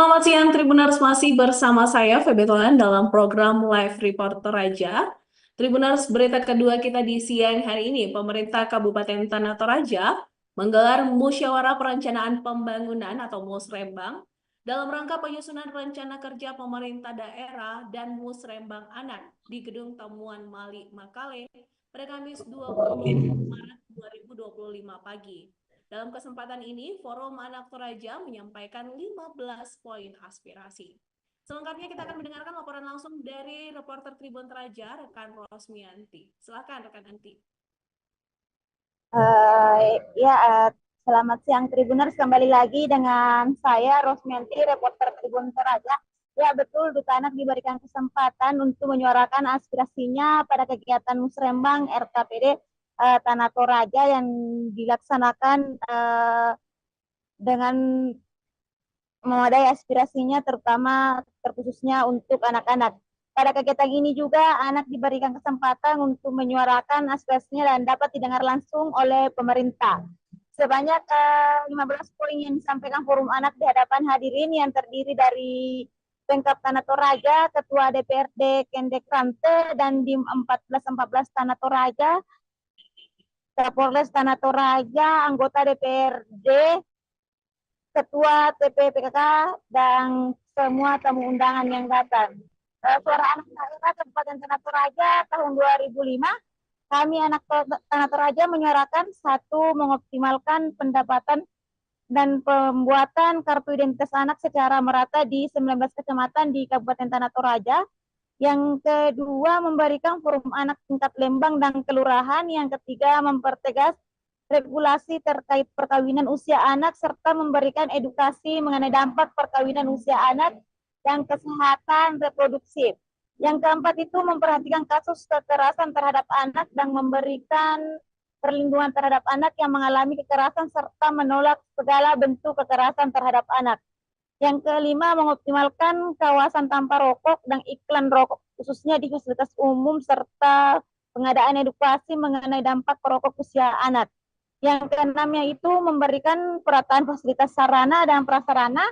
Selamat siang Tribuners, masih bersama saya Feby Tolan dalam program Live Reporter Raja. Tribuners, berita kedua kita di siang hari ini, pemerintah Kabupaten Tanah Toraja menggelar musyawarah perencanaan pembangunan atau Musrembang dalam rangka penyusunan rencana kerja pemerintah daerah dan Musrembang Anak di Gedung Temuan Mali Makale pada Kamis 20 Maret 2025 pagi. Dalam kesempatan ini, Forum Anak Toraja menyampaikan 15 poin aspirasi. Selengkapnya kita akan mendengarkan laporan langsung dari reporter Tribun Toraja, rekan Rosmianti. Silakan rekan Anti. Selamat siang Tribuners, kembali lagi dengan saya Rosmianti, reporter Tribun Toraja. Ya betul, Duta Anak diberikan kesempatan untuk menyuarakan aspirasinya pada kegiatan Musrembang RKPD Tanah Toraja yang dilaksanakan dengan memadai aspirasinya, terutama terkhususnya untuk anak-anak. Pada kegiatan ini juga anak diberikan kesempatan untuk menyuarakan aspirasinya dan dapat didengar langsung oleh pemerintah. Sebanyak 15 poin yang disampaikan Forum Anak di hadapan hadirin yang terdiri dari Pemkab Tanah Toraja, Ketua DPRD Kendek Rante, dan Dim 1414 Tanah Toraja, Kapolres Tanah Toraja, anggota DPRD, Ketua TPPKK, dan semua tamu undangan yang datang. Suara Anak Daerah Kabupaten Tanah Toraja tahun 2005, kami Anak Tanah Toraja menyuarakan satu, mengoptimalkan pendapatan dan pembuatan kartu identitas anak secara merata di 19 kecamatan di Kabupaten Tanah Toraja. Yang kedua, memberikan forum anak tingkat Lembang dan kelurahan. Yang ketiga, mempertegas regulasi terkait perkawinan usia anak serta memberikan edukasi mengenai dampak perkawinan usia anak dan kesehatan reproduksi. Yang keempat itu memperhatikan kasus kekerasan terhadap anak dan memberikan perlindungan terhadap anak yang mengalami kekerasan serta menolak segala bentuk kekerasan terhadap anak. Yang kelima, mengoptimalkan kawasan tanpa rokok dan iklan rokok khususnya di fasilitas umum serta pengadaan edukasi mengenai dampak perokok usia anak. Yang keenamnya itu memberikan perataan fasilitas sarana dan prasarana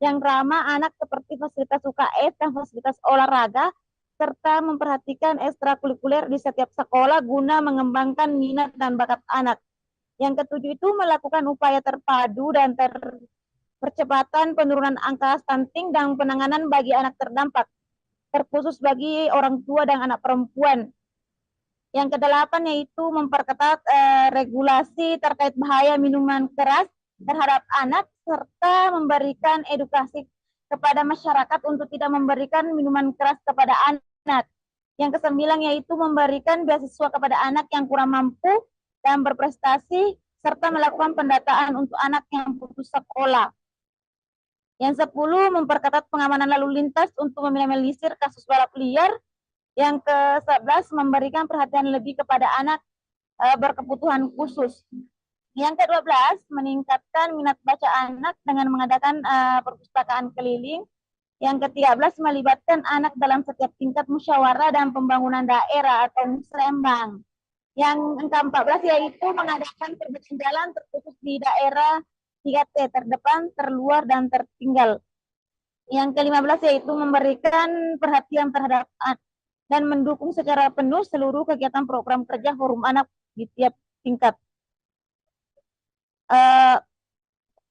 yang ramah anak seperti fasilitas UKS dan fasilitas olahraga serta memperhatikan ekstrakurikuler di setiap sekolah guna mengembangkan minat dan bakat anak. Yang ketujuh itu melakukan upaya terpadu dan percepatan penurunan angka stunting dan penanganan bagi anak terdampak, terkhusus bagi orang tua dan anak perempuan. Yang kedelapan yaitu memperketat regulasi terkait bahaya minuman keras terhadap anak serta memberikan edukasi kepada masyarakat untuk tidak memberikan minuman keras kepada anak. Yang kesembilan yaitu memberikan beasiswa kepada anak yang kurang mampu dan berprestasi serta melakukan pendataan untuk anak yang putus sekolah. Yang 10, memperketat pengamanan lalu lintas untuk meminimalisir kasus balap liar. Yang ke-11, memberikan perhatian lebih kepada anak berkebutuhan khusus. Yang ke-12, meningkatkan minat baca anak dengan mengadakan perpustakaan keliling. Yang ke-13, melibatkan anak dalam setiap tingkat musyawarah dan pembangunan daerah atau musrembang. Yang ke-14 yaitu mengadakan perbaikan jalan terkhusus di daerah 3T, terdepan, terluar, dan tertinggal. Yang ke-15 yaitu memberikan perhatian terhadap dan mendukung secara penuh seluruh kegiatan program kerja Forum Anak di tiap tingkat.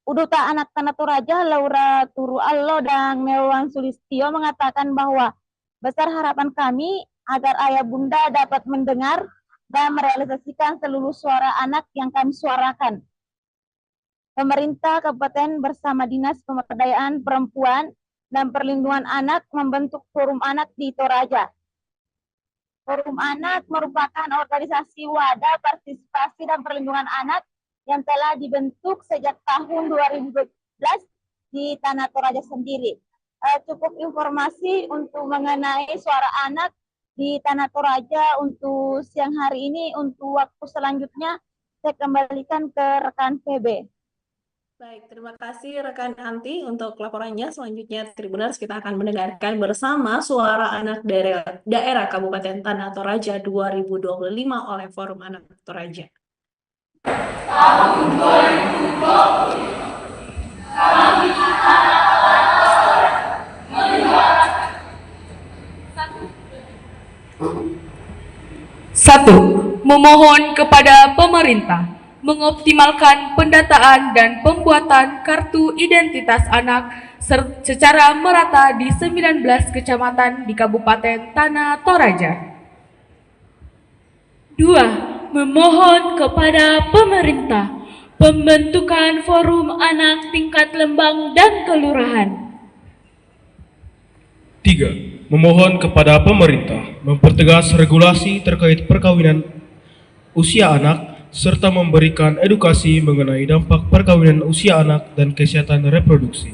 Duta Anak Tanah Toraja Laura Turu Allo dan Melwan Sulistyo mengatakan bahwa besar harapan kami agar ayah bunda dapat mendengar dan merealisasikan seluruh suara anak yang kami suarakan. Pemerintah Kabupaten bersama Dinas Pemberdayaan Perempuan dan Perlindungan Anak membentuk Forum Anak di Toraja. Forum Anak merupakan organisasi wadah partisipasi dan perlindungan anak yang telah dibentuk sejak tahun 2012 di Tanah Toraja sendiri. Cukup informasi untuk mengenai suara anak di Tanah Toraja untuk siang hari ini. Untuk waktu selanjutnya saya kembalikan ke rekan Feby. Baik, terima kasih rekan Anti untuk laporannya. Selanjutnya, Tribuners, kita akan mendengarkan bersama suara anak daerah Kabupaten Tanah Toraja 2025 oleh Forum Anak Toraja. Tahun 2020, kami anak Satu, memohon kepada pemerintah mengoptimalkan pendataan dan pembuatan kartu identitas anak secara merata di 19 kecamatan di Kabupaten Tanah Toraja. Dua, memohon kepada pemerintah pembentukan forum anak tingkat lembang dan kelurahan. 3. Memohon kepada pemerintah mempertegas regulasi terkait perkawinan usia anak serta memberikan edukasi mengenai dampak perkawinan usia anak dan kesehatan reproduksi.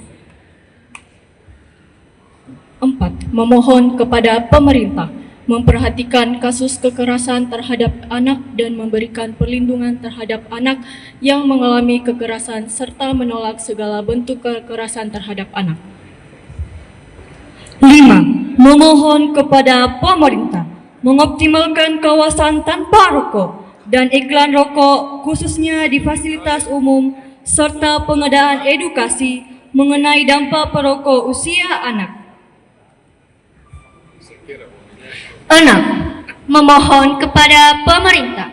4. Memohon kepada pemerintah memperhatikan kasus kekerasan terhadap anak dan memberikan perlindungan terhadap anak yang mengalami kekerasan serta menolak segala bentuk kekerasan terhadap anak. 5. Memohon kepada pemerintah mengoptimalkan kawasan tanpa rokok dan iklan rokok khususnya di fasilitas umum serta pengadaan edukasi mengenai dampak perokok usia anak. 6. Memohon kepada pemerintah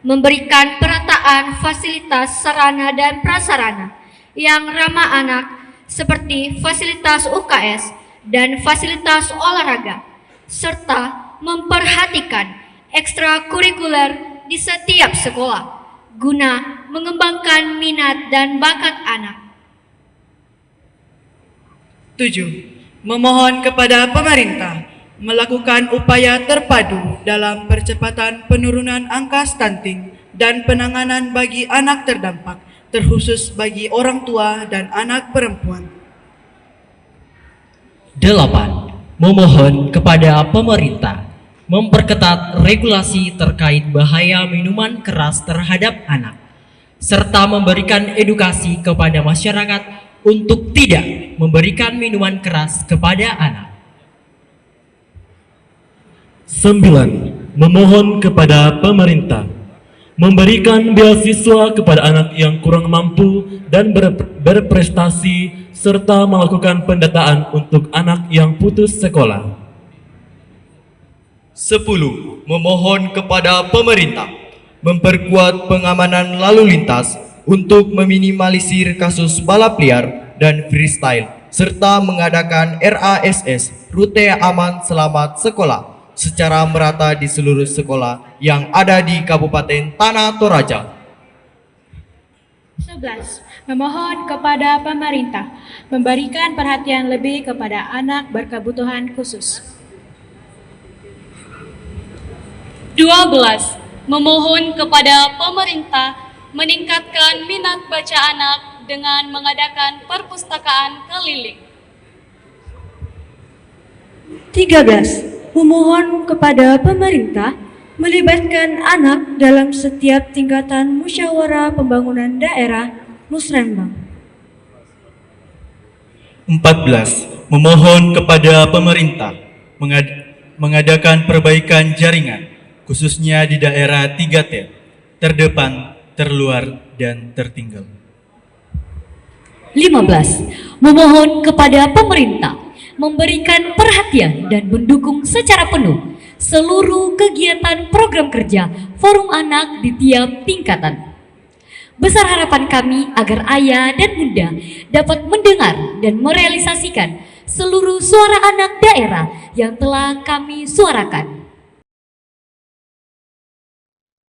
memberikan perataan fasilitas sarana dan prasarana yang ramah anak seperti fasilitas UKS dan fasilitas olahraga serta memperhatikan ekstrakurikuler di setiap sekolah guna mengembangkan minat dan bakat anak. 7. Memohon kepada pemerintah melakukan upaya terpadu dalam percepatan penurunan angka stunting dan penanganan bagi anak terdampak, terkhusus bagi orang tua dan anak perempuan. 8. Memohon kepada pemerintah memperketat regulasi terkait bahaya minuman keras terhadap anak, serta memberikan edukasi kepada masyarakat untuk tidak memberikan minuman keras kepada anak. 9. Memohon kepada pemerintah memberikan beasiswa kepada anak yang kurang mampu dan berprestasi serta melakukan pendataan untuk anak yang putus sekolah. 10. Memohon kepada pemerintah memperkuat pengamanan lalu lintas untuk meminimalisir kasus balap liar dan freestyle serta mengadakan RASS rute aman selamat sekolah secara merata di seluruh sekolah yang ada di Kabupaten Tanah Toraja. 11. Memohon kepada pemerintah memberikan perhatian lebih kepada anak berkebutuhan khusus. 12. Memohon kepada pemerintah meningkatkan minat baca anak dengan mengadakan perpustakaan keliling. 13. Memohon kepada pemerintah melibatkan anak dalam setiap tingkatan musyawarah pembangunan daerah Musrembang. 14. Memohon kepada pemerintah mengadakan perbaikan jaringan khususnya di daerah 3T, terdepan, terluar, dan tertinggal. 15. Memohon kepada pemerintah memberikan perhatian dan mendukung secara penuh seluruh kegiatan program kerja Forum Anak di tiap tingkatan. Besar harapan kami agar ayah dan bunda dapat mendengar dan merealisasikan seluruh suara anak daerah yang telah kami suarakan.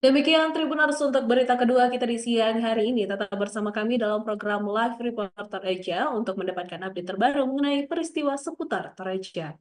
Demikian Tribuners untuk berita kedua kita di siang hari ini. Tetap bersama kami dalam program Live Reporter Toraja untuk mendapatkan update terbaru mengenai peristiwa seputar Toraja.